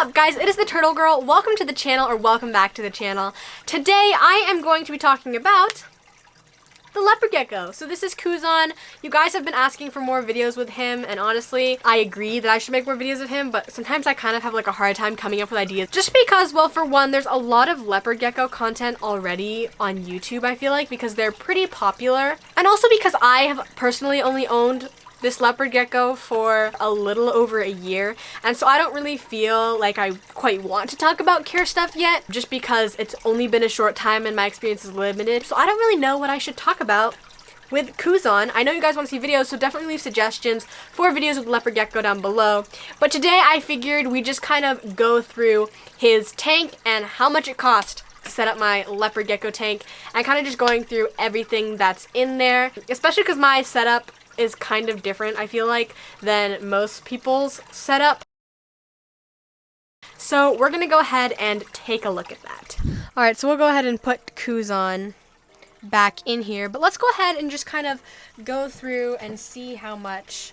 up, guys? It is the Turtle Girl. Welcome to the channel, or welcome back to the channel. Today, I am going to be talking about the leopard gecko. So this is Kuzan. You guys have been asking for more videos with him, and honestly, I agree that I should make more videos of him, but sometimes I kind of have like a hard time coming up with ideas. Just because, well, for one, there's a lot of leopard gecko content already on YouTube, I feel like, because they're pretty popular. And also because I have personally only owned this leopard gecko for a little over a year, and so I don't really feel like I quite want to talk about care stuff yet, just because it's only been a short time and my experience is limited. So I don't really know what I should talk about with Kuzan. I know you guys want to see videos, so definitely leave suggestions for videos with leopard gecko down below. But today I figured we just kind of go through his tank and how much it cost to set up my leopard gecko tank, and kind of just going through everything that's in there, especially because my setup is kind of different, I feel like, than most people's setup. So we're gonna go ahead and take a look at that. Alright, so we'll go ahead and put Kuzan back in here, but let's go ahead and just kind of go through and see how much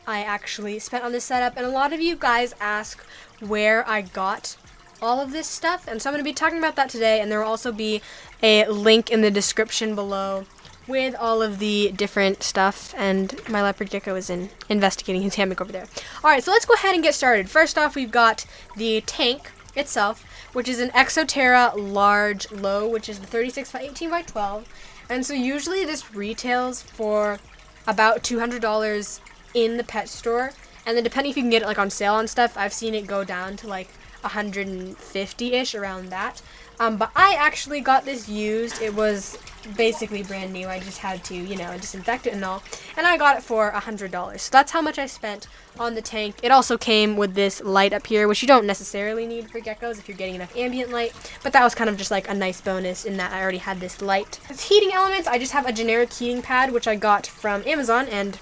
I actually spent on this setup. And a lot of you guys ask where I got all of this stuff, and so I'm going to be talking about that today, and there will also be a link in the description below with all of the different stuff, and my leopard gecko is investigating his hammock over there. Alright, so let's go ahead and get started. First off, we've got the tank itself, which is an Exoterra large low, which is the 36 by 18 by 12. And so usually this retails for about $200 in the pet store, and then depending if you can get it like on sale and stuff, I've seen it go down to like 150-ish, around that. But I actually got this used. It was basically brand new. I just had to, you know, disinfect it and all. And I got it for $100. So that's how much I spent on the tank. It also came with this light up here, which you don't necessarily need for geckos if you're getting enough ambient light. But that was kind of just like a nice bonus in that I already had this light. As heating elements, I just have a generic heating pad, which I got from Amazon. And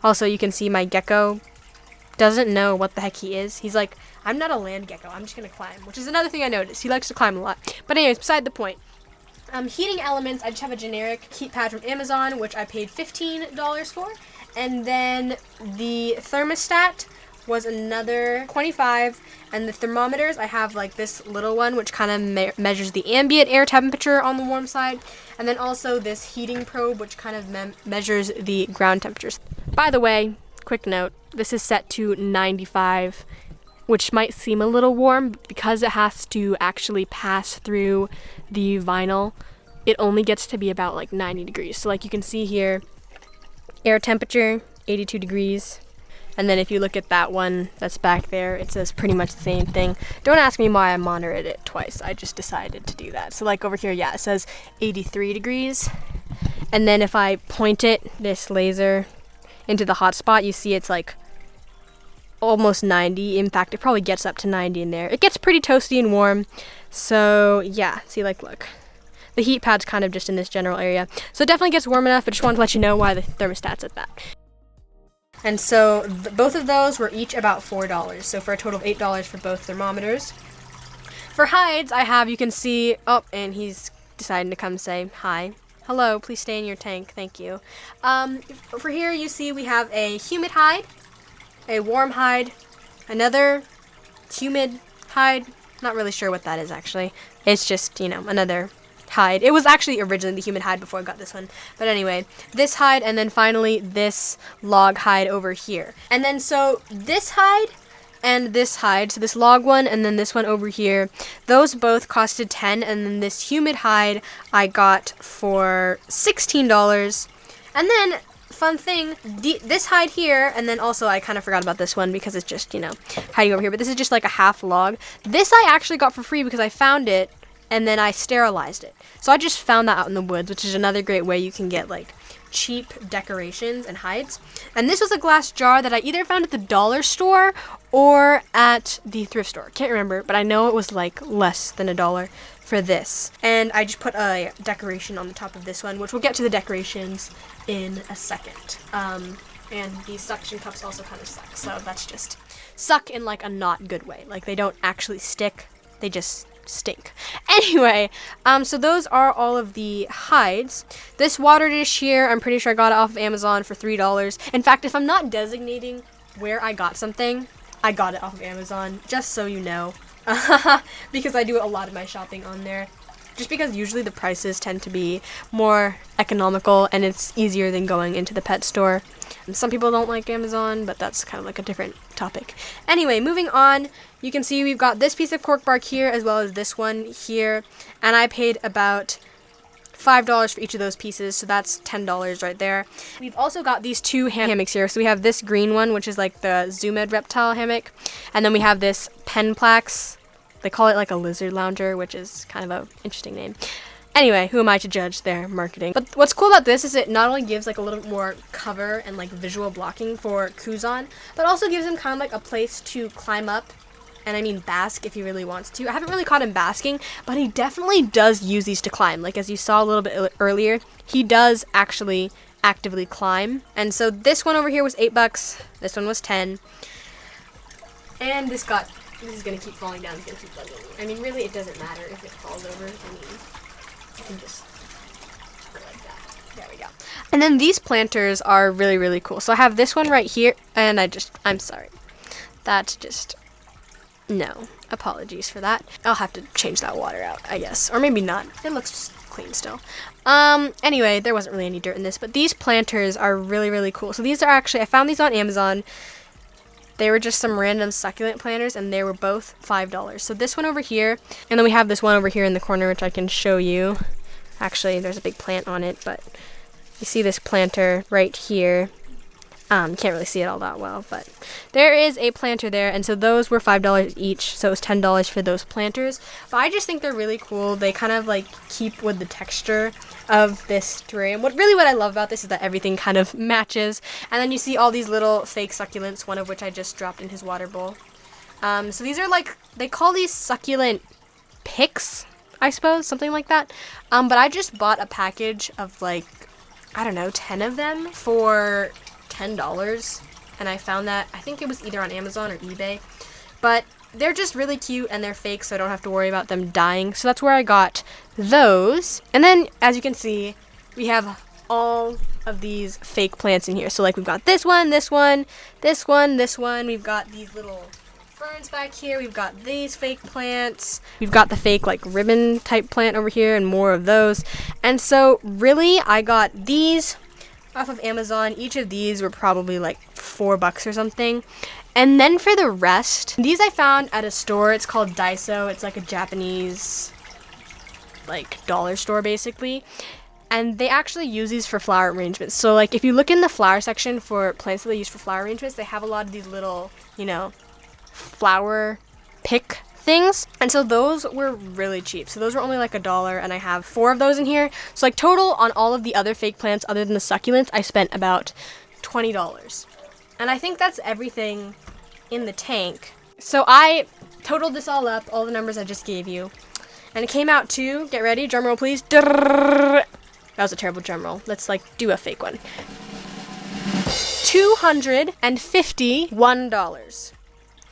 also you can see my gecko doesn't know what the heck he is. He's like, I'm not a land gecko, I'm just gonna climb, which is another thing I noticed. He likes to climb a lot. But anyways, beside the point. Heating elements, I just have a generic heat pad from Amazon, which I paid $15 for. And then the thermostat was another $25. And the thermometers, I have like this little one, which kind of measures the ambient air temperature on the warm side. And then also this heating probe, which kind of measures the ground temperatures. By the way, quick note, this is set to 95, which might seem a little warm, but because it has to actually pass through the vinyl, it only gets to be about like 90 degrees. So like you can see here, air temperature, 82 degrees. And then if you look at that one that's back there, it says pretty much the same thing. Don't ask me why I monitored it twice. I just decided to do that. So like over here, yeah, it says 83 degrees. And then if I point it, this laser, into the hot spot, you see it's like almost 90. In fact, it probably gets up to 90 in there. It gets pretty toasty and warm. So yeah, see, like, look. The heat pad's kind of just in this general area. So it definitely gets warm enough, but just wanted to let you know why the thermostat's at that. And so both of those were each about $4. So for a total of $8 for both thermometers. For hides, I have, you can see, oh, and he's deciding to come say hi. Hello, please stay in your tank, thank you. For here you see we have a humid hide, a warm hide, another humid hide. Not really sure what that is actually. It's just, you know, another hide. It was actually originally the humid hide before I got this one. But anyway, this hide, and then finally this log hide over here. And then so this hide and this hide, so this log one and then this one over here, those both costed $10, and then this humid hide I got for $16. And then, fun thing, this hide here, and then also I kind of forgot about this one because it's just, you know, hiding over here, but this is just like a half log. This I actually got for free because I found it and then I sterilized it. So I just found that out in the woods, which is another great way you can get like cheap decorations and hides. And this was a glass jar that I either found at the dollar store or at the thrift store. Can't remember, but I know it was like less than $1 for this. And I just put a decoration on the top of this one, which we'll get to the decorations in a second. And these suction cups also kind of suck, so that's just suck in like a not good way. Like they don't actually stick, they just stink. Anyway, so those are all of the hides. This water dish here, I'm pretty sure I got it off of Amazon for $3. In fact, if I'm not designating where I got something, I got it off of Amazon, just so you know, because I do a lot of my shopping on there. Just because usually the prices tend to be more economical and it's easier than going into the pet store. Some people don't like Amazon, but that's kind of like a different topic. Anyway, moving on, you can see we've got this piece of cork bark here as well as this one here. And I paid about $5 for each of those pieces, so that's $10 right there. We've also got these two hammocks here. So we have this green one, which is like the Zoomed reptile hammock. And then we have this Penplax. They call it like a lizard lounger, which is kind of an interesting name. Anyway, who am I to judge their marketing? But what's cool about this is it not only gives like a little more cover and like visual blocking for Kuzan, but also gives him kind of like a place to climb up, and I mean bask if he really wants to. I haven't really caught him basking, but he definitely does use these to climb. Like as you saw a little bit earlier, he does actually actively climb. And so this one over here was $8, this one was 10, and this is gonna keep falling down, it's gonna keep bugging me. I mean, really, it doesn't matter if it falls over. I mean, you can just go like that. There we go. And then these planters are really, really cool. So I have this one right here, and I'm sorry. No. Apologies for that. I'll have to change that water out, I guess. Or maybe not. It looks clean still. Anyway, there wasn't really any dirt in this, but these planters are really, really cool. So these are actually, I found these on Amazon. They were just some random succulent planters, and they were both $5. So this one over here, and then we have this one over here in the corner, which I can show you. Actually, there's a big plant on it, but you see this planter right here. You can't really see it all that well, but there is a planter there, and so those were $5 each, so it was $10 for those planters. But I just think they're really cool. They kind of like keep with the texture of this terrarium. What I love about this is that everything kind of matches, and then you see all these little fake succulents, one of which I just dropped in his water bowl. So these are like, they call these succulent picks, I suppose, something like that. But I just bought a package of like, I don't know, 10 of them for $10, and I found that, I think it was either on Amazon or eBay, but they're just really cute and they're fake, so I don't have to worry about them dying. So that's where I got those. And then as you can see, we have all of these fake plants in here. So like we've got this one, this one, this one, this one. We've got these little ferns back here. We've got these fake plants. We've got the fake like ribbon type plant over here and more of those. And so really I got these off of Amazon. Each of these were probably like $4 or something. And then for the rest, these I found at a store. It's called Daiso. It's like a Japanese like dollar store basically. And they actually use these for flower arrangements. So like if you look in the flower section for plants that they use for flower arrangements, they have a lot of these little, you know, flower pick things. And so those were really cheap. So those were only like $1, and I have 4 of those in here. So like total on all of the other fake plants other than the succulents, I spent about $20. And I think that's everything in the tank. So I totaled this all up, all the numbers I just gave you. And it came out to, get ready, drum roll please. That was a terrible drum roll. Let's like do a fake one. $251.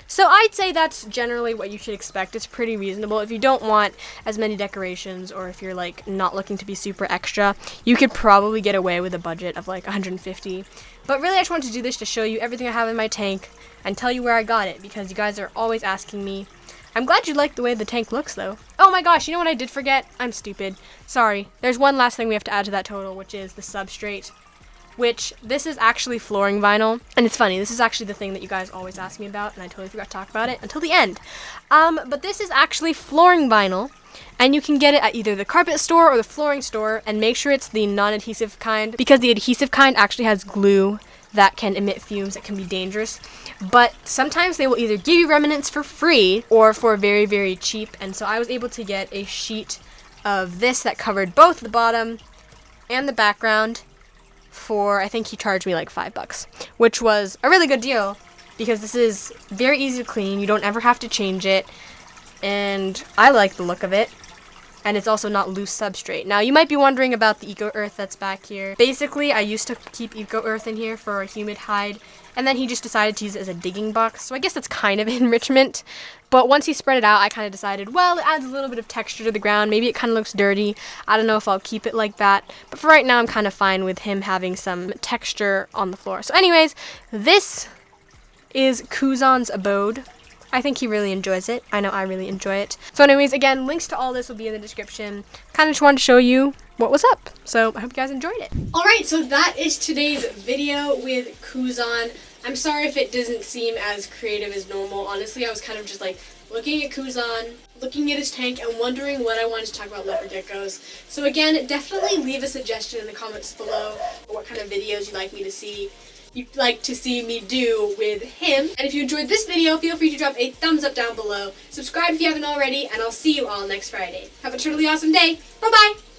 So I'd say that's generally what you should expect. It's pretty reasonable. If you don't want as many decorations, or if you're like not looking to be super extra, you could probably get away with a budget of like $150. But really I just wanted to do this to show you everything I have in my tank and tell you where I got it, because you guys are always asking me. I'm glad you like the way the tank looks though. Oh my gosh, you know what I did forget? I'm stupid. Sorry. There's one last thing we have to add to that total, which is the substrate. Which, this is actually flooring vinyl. And it's funny, this is actually the thing that you guys always ask me about, and I totally forgot to talk about it until the end. But this is actually flooring vinyl, and you can get it at either the carpet store or the flooring store, and make sure it's the non-adhesive kind, because the adhesive kind actually has glue that can emit fumes that can be dangerous. But sometimes they will either give you remnants for free or for very, very cheap, and so I was able to get a sheet of this that covered both the bottom and the background for, I think he charged me like $5, which was a really good deal because this is very easy to clean. You don't ever have to change it, and I like the look of it, and it's also not loose substrate. Now you might be wondering about the Eco Earth that's back here. Basically, I used to keep Eco Earth in here for a humid hide, and then he just decided to use it as a digging box, so I guess that's kind of enrichment. But once he spread it out, I kind of decided, well, it adds a little bit of texture to the ground. Maybe it kind of looks dirty. I don't know if I'll keep it like that. But for right now, I'm kind of fine with him having some texture on the floor. So anyways, this is Kuzan's abode. I think he really enjoys it. I know I really enjoy it. So anyways, again, links to all this will be in the description. Kind of just wanted to show you what was up. So I hope you guys enjoyed it. Alright, so that is today's video with Kuzan. I'm sorry if it doesn't seem as creative as normal. Honestly, I was kind of just like looking at Kuzan, looking at his tank, and wondering what I wanted to talk about leopard geckos. So again, definitely leave a suggestion in the comments below for what kind of videos you'd like to see me do with him. And if you enjoyed this video, feel free to drop a thumbs up down below. Subscribe if you haven't already, and I'll see you all next Friday. Have a totally awesome day. Bye-bye!